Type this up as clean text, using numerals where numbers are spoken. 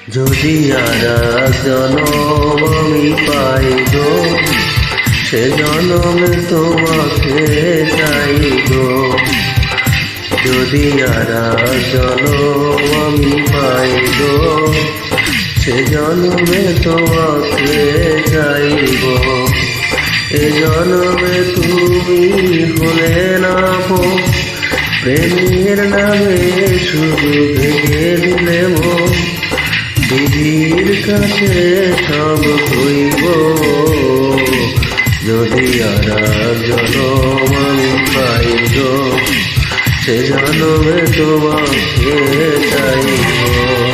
যদি আর এক জনম আমি পাই গো, সে জনমে তোমাকে চাই গো। যদি আর এক জনম আমি পাই গো, সে জনমে তোমাকে চাইব। এ জনমে তুমি হলে না প্রেমের নামে শুধু ভেঙে দিলে মন। বিধির কাছে সব কইব, যদি আর এক জনম আমি পাই গো, সে জনমে তোমাকে চাইব।